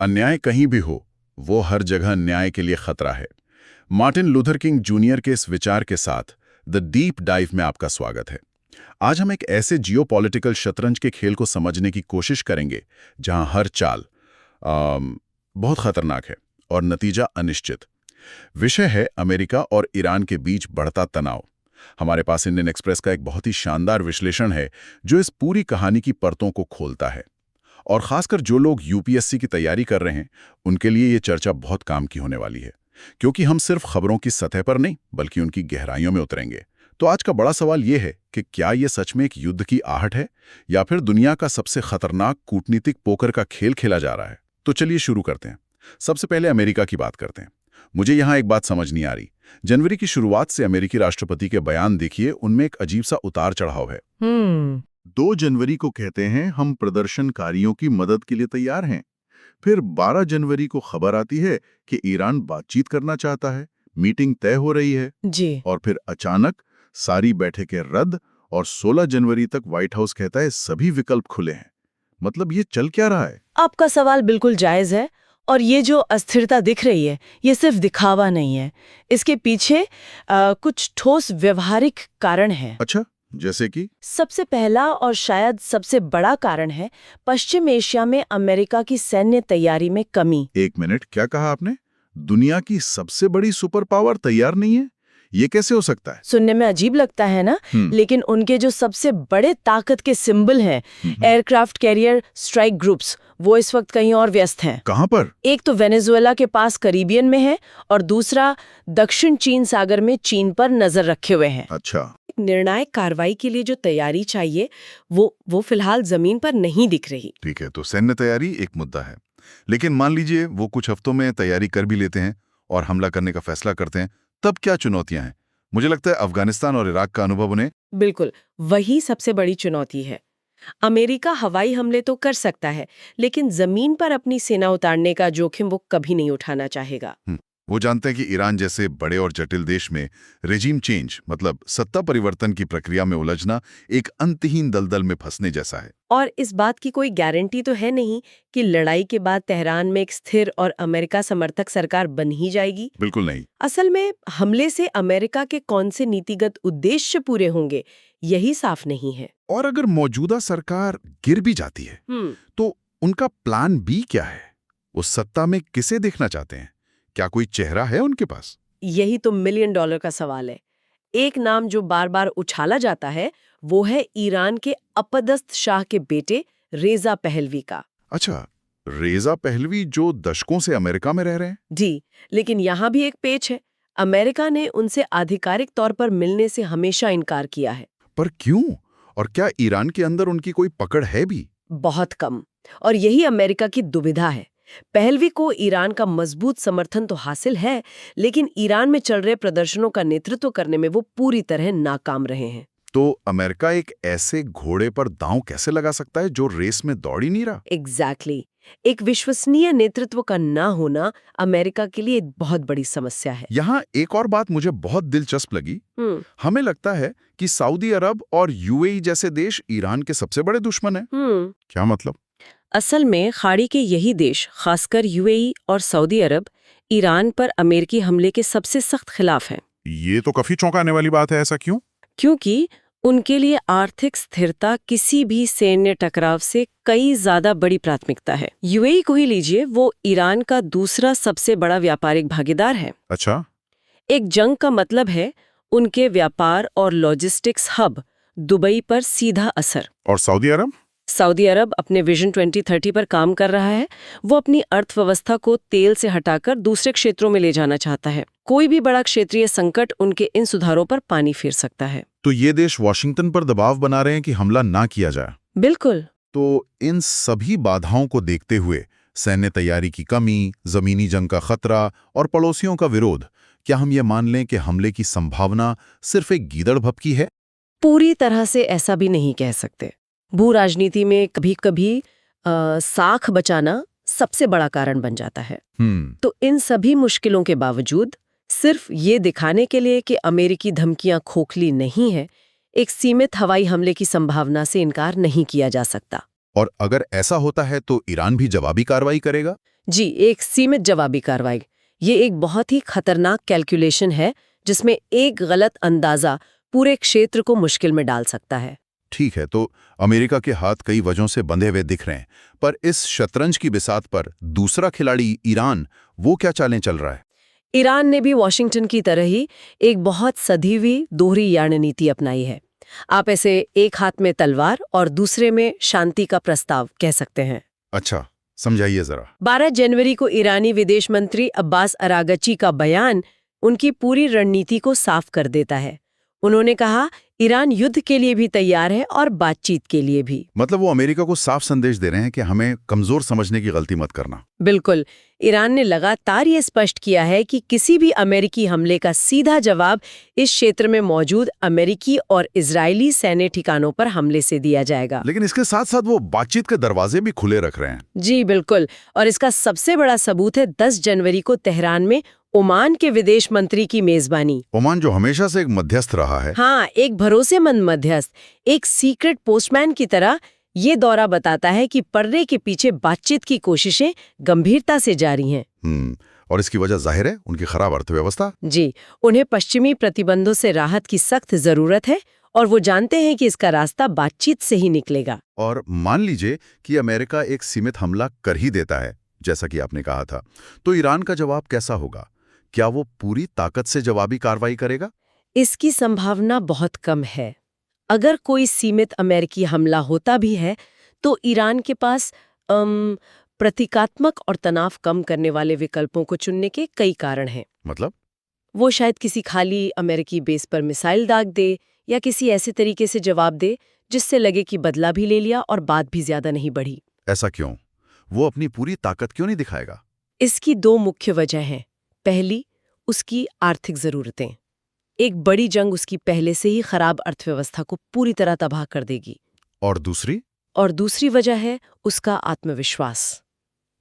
अन्याय कहीं भी हो, वो हर जगह न्याय के लिए खतरा है। मार्टिन लूथर किंग जूनियर के इस विचार के साथ द डीप डाइव में आपका स्वागत है। आज हम एक ऐसे जियोपॉलिटिकल शतरंज के खेल को समझने की कोशिश करेंगे जहां हर चाल बहुत खतरनाक है और नतीजा अनिश्चित। विषय है अमेरिका और ईरान के बीच बढ़ता तनाव। हमारे पास इंडियन एक्सप्रेस का एक बहुत ही शानदार विश्लेषण है जो इस पूरी कहानी की परतों को खोलता है, और खासकर जो लोग यूपीएससी की तैयारी कर रहे हैं उनके लिए ये चर्चा बहुत काम की होने वाली है, क्योंकि हम सिर्फ खबरों की सतह पर नहीं बल्कि उनकी गहराइयों में उतरेंगे। तो आज का बड़ा सवाल ये है कि क्या ये सच में एक युद्ध की आहट है या फिर दुनिया का सबसे खतरनाक कूटनीतिक पोकर का खेल खेला जा रहा है। तो चलिए शुरू करते हैं। सबसे पहले अमेरिका की बात करते हैं। मुझे यहाँ एक बात समझ नहीं आ रही। जनवरी की शुरुआत से अमेरिकी राष्ट्रपति के बयान देखिए, उनमें एक अजीब सा उतार चढ़ाव है। 2 जनवरी को कहते हैं हम प्रदर्शनकारियों की मदद के लिए तैयार हैं। फिर 12 जनवरी को खबर आती है कि ईरान बातचीत करना चाहता है, मीटिंग तय हो रही है जी। और फिर अचानक सारी बैठकें रद्द और 16 जनवरी तक व्हाइट हाउस कहता है सभी विकल्प खुले हैं। मतलब ये चल क्या रहा है? आपका सवाल बिल्कुल जायज है, और ये जो अस्थिरता दिख रही है ये सिर्फ दिखावा नहीं है। इसके पीछे कुछ ठोस व्यवहारिक कारण है। अच्छा, जैसे कि? सबसे पहला और शायद सबसे बड़ा कारण है पश्चिम एशिया में अमेरिका की सैन्य तैयारी में कमी। 1 मिनट, क्या कहा आपने? दुनिया की सबसे बड़ी सुपर पावर तैयार नहीं है? ये कैसे हो सकता है? सुनने में अजीब लगता है ना, लेकिन उनके जो सबसे बड़े ताकत के सिंबल हैं, एयरक्राफ्ट कैरियर स्ट्राइक ग्रुप्स, वो इस वक्त कहीं और व्यस्त हैं। कहां पर? एक तो वेनेजुएला के पास कैरिबियन में है और दूसरा दक्षिण चीन सागर में चीन पर नजर रखे हुए हैं। अच्छा। निर्णायक कार्रवाई के लिए जो तैयारी चाहिए वो फिलहाल जमीन पर नहीं दिख रही। ठीक है, तो सैन्य तैयारी एक मुद्दा है, लेकिन मान लीजिए वो कुछ हफ्तों में तैयारी कर भी लेते हैं और हमला करने का फैसला करते हैं, तब क्या चुनौतियां हैं? मुझे लगता है अफगानिस्तान और इराक का अनुभव उन्हें। बिल्कुल, वही सबसे बड़ी चुनौती है। अमेरिका हवाई हमले तो कर सकता है, लेकिन जमीन पर अपनी सेना उतारने का जोखिम वो कभी नहीं उठाना चाहेगा। वो जानते हैं कि ईरान जैसे बड़े और जटिल देश में रेजिम चेंज मतलब सत्ता परिवर्तन की प्रक्रिया में उलझना एक अंतहीन दलदल में फंसने जैसा है। और इस बात की कोई गारंटी तो है नहीं कि लड़ाई के बाद तेहरान में एक स्थिर और अमेरिका समर्थक सरकार बन ही जाएगी। बिल्कुल नहीं। असल में हमले से अमेरिका के कौन से नीतिगत उद्देश्य पूरे होंगे यही साफ नहीं है। और अगर मौजूदा सरकार गिर भी जाती है तो उनका प्लान बी क्या है? उस सत्ता में किसे देखना चाहते हैं? क्या कोई चेहरा है उनके पास? यही तो मिलियन डॉलर का सवाल है। एक नाम जो बार बार उछाला जाता है वो है ईरान के अपदस्थ शाह के बेटे रेजा पहलवी का। अच्छा, रेजा पहलवी जो दशकों से अमेरिका में रह रहे हैं? जी, लेकिन यहाँ भी एक पेच है। अमेरिका ने उनसे आधिकारिक तौर पर मिलने से हमेशा इनकार किया है। पर क्यों? और क्या ईरान के अंदर उनकी कोई पकड़ है भी? बहुत कम, और यही अमेरिका की दुविधा है। पहलवी को ईरान का मजबूत समर्थन तो हासिल है, लेकिन ईरान में चल रहे प्रदर्शनों का नेतृत्व करने में वो पूरी तरह नाकाम रहे हैं। तो अमेरिका एक ऐसे घोड़े पर दांव कैसे लगा सकता है जो रेस में दौड़ ही नहीं रहा? एग्जैक्टली। एक विश्वसनीय नेतृत्व का ना होना अमेरिका के लिए एक बहुत बड़ी समस्या है। यहाँ एक और बात मुझे बहुत दिलचस्प लगी। हमें लगता है कि सऊदी अरब और यूएई जैसे देश ईरान के सबसे बड़े दुश्मन हैं। क्या मतलब? असल में खाड़ी के यही देश, खासकर यूएई और सऊदी अरब, ईरान पर अमेरिकी हमले के सबसे सख्त खिलाफ हैं। ये तो काफी चौंकाने वाली बात है। ऐसा क्यों? क्योंकि उनके लिए आर्थिक स्थिरता किसी भी सैन्य टकराव से कई ज्यादा बड़ी प्राथमिकता है। यूएई को ही लीजिए, वो ईरान का दूसरा सबसे बड़ा व्यापारिक भागीदार है। अच्छा। एक जंग का मतलब है उनके व्यापार और लॉजिस्टिक्स हब दुबई पर सीधा असर। और सऊदी अरब? सऊदी अरब अपने विजन 2030 पर काम कर रहा है। वो अपनी अर्थव्यवस्था को तेल से हटाकर दूसरे क्षेत्रों में ले जाना चाहता है। कोई भी बड़ा क्षेत्रीय संकट उनके इन सुधारों पर पानी फेर सकता है। तो ये देश वॉशिंगटन पर दबाव बना रहे हैं कि हमला ना किया जाए। बिल्कुल। तो इन सभी बाधाओं को देखते हुए सैन्य तैयारी की कमी, जमीनी जंग का खतरा और पड़ोसियों का विरोध, क्या हम ये मान लें कि हमले की संभावना सिर्फ एक गीदड़ भभकी है? पूरी तरह से ऐसा भी नहीं कह सकते। भू राजनीति में कभी कभी साख बचाना सबसे बड़ा कारण बन जाता है। तो इन सभी मुश्किलों के बावजूद सिर्फ ये दिखाने के लिए कि अमेरिकी धमकियां खोखली नहीं है, एक सीमित हवाई हमले की संभावना से इनकार नहीं किया जा सकता। और अगर ऐसा होता है तो ईरान भी जवाबी कार्रवाई करेगा? जी, एक सीमित जवाबी कार्रवाई। ये एक बहुत ही खतरनाक कैलकुलेशन है जिसमें एक गलत अंदाजा पूरे क्षेत्र को मुश्किल में डाल सकता है। ठीक है, तो अमेरिका के हाथ कई वजहों से बंधे हुए दिख रहे हैं, पर इस शतरंज की बिसात पर दूसरा खिलाड़ी ईरान, वो क्या चालें चल रहा है? ईरान ने भी वॉशिंगटन की तरह ही एक बहुत सधी हुई दोहरी रणनीति अपनाई है। आप ऐसे एक हाथ में तलवार और दूसरे में शांति का प्रस्ताव कह सकते हैं। अच्छा, समझाइए जरा। 12 जनवरी को ईरानी विदेश मंत्री अब्बास अरागची का बयान उनकी पूरी रणनीति को साफ कर देता है। उन्होंने कहा, ईरान युद्ध के लिए भी तैयार है और बातचीत के लिए भी। मतलब वो अमेरिका को साफ संदेश दे रहे हैं कि हमें कमजोर समझने की गलती मत करना। बिल्कुल। ईरान ने लगातार ये स्पष्ट किया है कि किसी भी अमेरिकी हमले का सीधा जवाब इस क्षेत्र में मौजूद अमेरिकी और इजरायली सैन्य ठिकानों पर हमले से दिया जाएगा। लेकिन इसके साथ साथ वो बातचीत के दरवाजे भी खुले रख रहे हैं। जी बिल्कुल। और इसका सबसे बड़ा सबूत है 10 जनवरी को तेहरान में ओमान के विदेश मंत्री की मेजबानी। ओमान जो हमेशा से एक मध्यस्थ रहा है। हाँ, एक भरोसेमंद मध्यस्थ, एक सीक्रेट पोस्टमैन की तरह। ये दौरा बताता है कि पर्दे के पीछे बातचीत की कोशिशें गंभीरता से जारी हैं। और इसकी वजह जाहिर है उनकी खराब अर्थव्यवस्था। जी, उन्हें पश्चिमी प्रतिबंधों से राहत की सख्त जरूरत है और वो जानते हैं कि इसका रास्ता बातचीत से ही निकलेगा। और मान लीजिए कि अमेरिका एक सीमित हमला कर ही देता है, जैसा कि आपने कहा था, तो ईरान का जवाब कैसा होगा? क्या वो पूरी ताकत से जवाबी कार्रवाई करेगा? इसकी संभावना बहुत कम है। अगर कोई सीमित अमेरिकी हमला होता भी है तो ईरान के पास प्रतीकात्मक और तनाव कम करने वाले विकल्पों को चुनने के कई कारण हैं। मतलब? वो शायद किसी खाली अमेरिकी बेस पर मिसाइल दाग दे या किसी ऐसे तरीके से जवाब दे जिससे लगे कि बदला भी ले लिया और बात भी ज्यादा नहीं बढ़ी। ऐसा क्यों? वो अपनी पूरी ताकत क्यों नहीं दिखाएगा? इसकी 2 मुख्य वजह हैं। पहली, उसकी आर्थिक जरूरतें। एक बड़ी जंग उसकी पहले से ही खराब अर्थव्यवस्था को पूरी तरह तबाह कर देगी। और दूसरी? और दूसरी वजह है उसका आत्मविश्वास।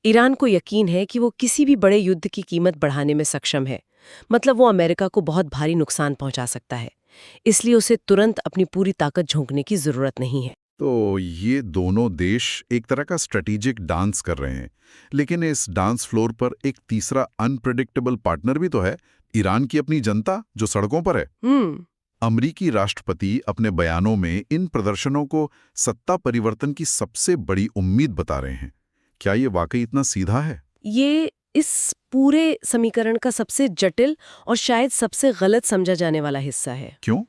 ईरान को यकीन है कि वो किसी भी बड़े युद्ध की कीमत बढ़ाने में सक्षम है। मतलब वो अमेरिका को बहुत भारी नुकसान पहुंचा सकता है। इसलिए उसे तुरंत अपनी पूरी ताकत झोंकने की जरूरत नहीं है। तो ये दोनों देश एक तरह का स्ट्रेटेजिक डांस कर रहे हैं, लेकिन इस डांस फ्लोर पर एक तीसरा अनप्रेडिक्टेबल पार्टनर भी तो है, ईरान की अपनी जनता जो सड़कों पर है। अमरीकी राष्ट्रपति अपने बयानों में इन प्रदर्शनों को सत्ता परिवर्तन की सबसे बड़ी उम्मीद बता रहे हैं। क्या ये वाकई इतना सीधा है? ये इस पूरे समीकरण का सबसे जटिल और शायद सबसे गलत समझा जाने वाला हिस्सा है। क्यों?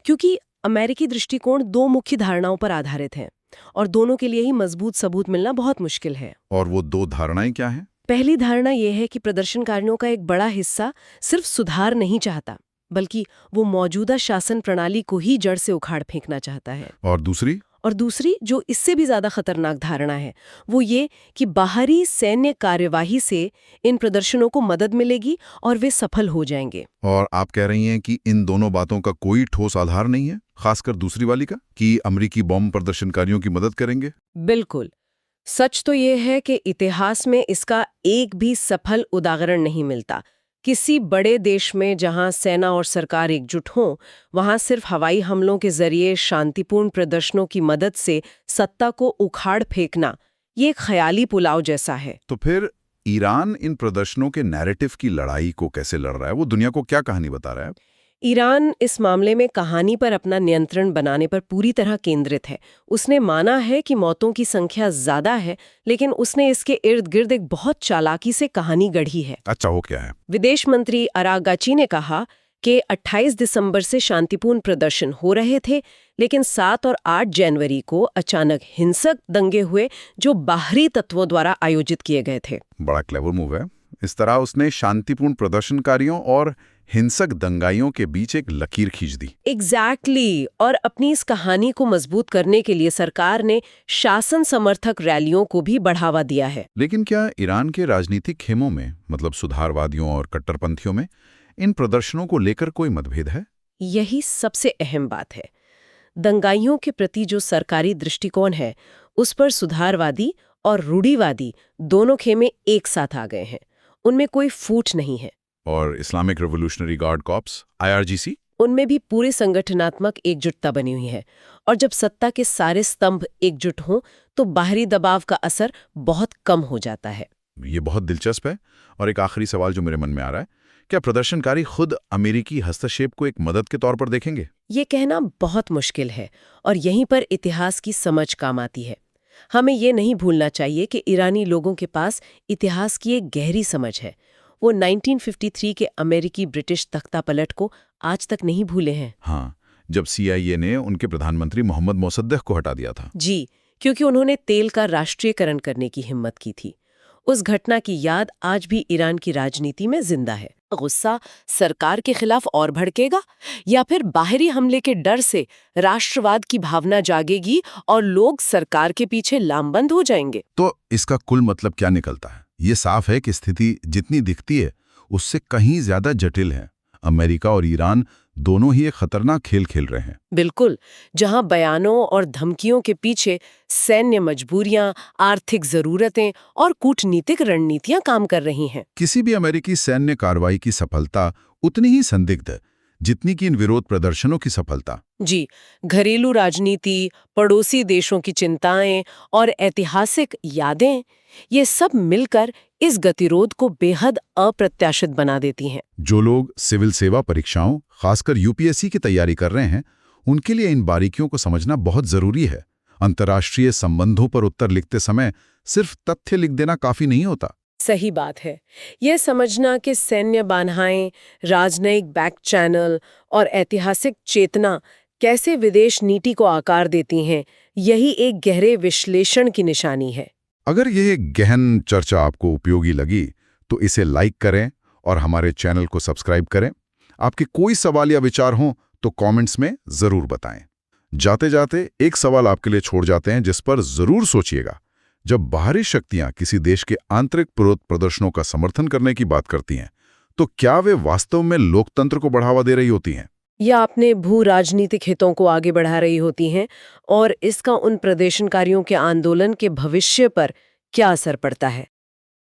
क्योंकि अमेरिकी दृष्टिकोण 2 मुख्य धारणाओं पर आधारित है और दोनों के लिए ही मजबूत सबूत मिलना बहुत मुश्किल है। और वो 2 धारणाएं क्या हैं? पहली धारणा यह है कि प्रदर्शनकारियों का एक बड़ा हिस्सा सिर्फ सुधार नहीं चाहता, बल्कि वो मौजूदा शासन प्रणाली को ही जड़ से उखाड़ फेंकना चाहता है। और दूसरी? और दूसरी, जो इससे भी ज्यादा खतरनाक धारणा है, वो ये कि बाहरी सैन्य कार्यवाही से इन प्रदर्शनों को मदद मिलेगी और वे सफल हो जाएंगे। और आप कह रही हैं कि इन दोनों बातों का कोई ठोस आधार नहीं है, खासकर दूसरी वाली का, कि अमेरिकी बॉम्ब प्रदर्शनकारियों की मदद करेंगे? बिल्कुल। सच तो ये है कि इतिहास में इसका एक भी सफल उदाहरण नहीं मिलता। किसी बड़े देश में जहां सेना और सरकार एकजुट हों, वहां सिर्फ हवाई हमलों के जरिए शांतिपूर्ण प्रदर्शनों की मदद से सत्ता को उखाड़ फेंकना, ये एक ख्याली पुलाव जैसा है। तो फिर ईरान इन प्रदर्शनों के नैरेटिव की लड़ाई को कैसे लड़ रहा है? वो दुनिया को क्या कहानी बता रहा है? ईरान इस मामले में कहानी पर अपना नियंत्रण बनाने पर पूरी तरह केंद्रित है। उसने माना है कि मौतों की संख्या ज्यादा है, लेकिन उसने इसके इर्द गिर्द एक बहुत चालाकी से कहानी गढ़ी है। अच्छा, वो क्या है? विदेश मंत्री अरागाची ने कहा कि 28 दिसंबर से शांतिपूर्ण प्रदर्शन हो रहे थे, लेकिन 7 और 8 जनवरी को अचानक हिंसक दंगे हुए जो बाहरी तत्वों द्वारा आयोजित किए गए थे। बड़ा क्लेवर मूव है। इस तरह उसने शांतिपूर्ण प्रदर्शनकारियों और हिंसक दंगाइयों के बीच एक लकीर खींच दी। एग्जैक्टली। और अपनी इस कहानी को मजबूत करने के लिए सरकार ने शासन समर्थक रैलियों को भी बढ़ावा दिया है। लेकिन क्या ईरान के राजनीतिक खेमों में, मतलब सुधारवादियों और कट्टरपंथियों में, इन प्रदर्शनों को लेकर कोई मतभेद है? यही सबसे अहम बात है। दंगाइयों के प्रति जो सरकारी दृष्टिकोण है, उस पर सुधारवादी और रूढ़िवादी दोनों खेमे एक साथ आ गए हैं। उनमें कोई फूट नहीं है। और Islamic revolutionary guard corps, IRGC, उनमें भी पूरी संगठनात्मक एकजुटता बनी हुई है। और जब सत्ता के सारे स्तंभ एकजुट हों तो बाहरी दबाव का असर बहुत कम हो जाता है। ये बहुत दिलचस्प है। और एक आखिरी सवाल जो मेरे मन में आ रहा है, क्या प्रदर्शनकारी खुद अमेरिकी हस्तक्षेप को एक मदद के तौर पर देखेंगे? ये कहना बहुत मुश्किल है और यहीं पर इतिहास की समझ काम आती है। हमें ये नहीं भूलना चाहिए कि ईरानी लोगों के पास इतिहास की एक गहरी समझ है। वो 1953 के अमेरिकी ब्रिटिश तख्तापलट को आज तक नहीं भूले हैं। हाँ, जब CIA ने उनके प्रधानमंत्री मोहम्मद मोसद्देक को हटा दिया था। जी, क्योंकि उन्होंने तेल का राष्ट्रीयकरण करने की हिम्मत की थी। उस घटना की याद आज भी ईरान की राजनीति में जिंदा है। गुस्सा सरकार के खिलाफ और भड़केगा या फिर बाहरी हमले के डर से राष्ट्रवाद की भावना जागेगी और लोग सरकार के पीछे लामबंद हो जाएंगे? तो इसका कुल मतलब क्या निकलता है? ये साफ है कि स्थिति जितनी दिखती है उससे कहीं ज्यादा जटिल है। अमेरिका और ईरान दोनों ही एक खतरनाक खेल खेल रहे हैं। बिल्कुल, जहां बयानों और धमकियों के पीछे सैन्य मजबूरियां, आर्थिक जरूरतें और कूटनीतिक रणनीतियां काम कर रही हैं। किसी भी अमेरिकी सैन्य कार्रवाई की सफलता उतनी ही संदिग्ध है जितनी कि इन विरोध प्रदर्शनों की सफलता। जी, घरेलू राजनीति, पड़ोसी देशों की चिंताएं और ऐतिहासिक यादें, ये सब मिलकर इस गतिरोध को बेहद अप्रत्याशित बना देती हैं। जो लोग सिविल सेवा परीक्षाओं, खासकर UPSC की तैयारी कर रहे हैं, उनके लिए इन बारीकियों को समझना बहुत जरूरी है। अंतर्राष्ट्रीय संबंधों पर उत्तर लिखते समय सिर्फ तथ्य लिख देना काफी नहीं होता। सही बात है। यह समझना कि सैन्य बाधाएं, राजनयिक बैक चैनल और ऐतिहासिक चेतना कैसे विदेश नीति को आकार देती हैं, यही एक गहरे विश्लेषण की निशानी है। अगर यह गहन चर्चा आपको उपयोगी लगी तो इसे लाइक करें और हमारे चैनल को सब्सक्राइब करें। आपके कोई सवाल या विचार हों तो कमेंट्स में जरूर बताएं। जाते जाते एक सवाल आपके लिए छोड़ जाते हैं जिस पर जरूर सोचिएगा। जब बाहरी शक्तियां किसी देश के आंतरिक विरोध प्रदर्शनों का समर्थन करने की बात करती हैं, तो क्या वे वास्तव में लोकतंत्र को बढ़ावा दे रही होती हैं या अपने भू राजनीतिक हितों को आगे बढ़ा रही होती हैं, और इसका उन प्रदर्शनकारियों के आंदोलन के भविष्य पर क्या असर पड़ता है?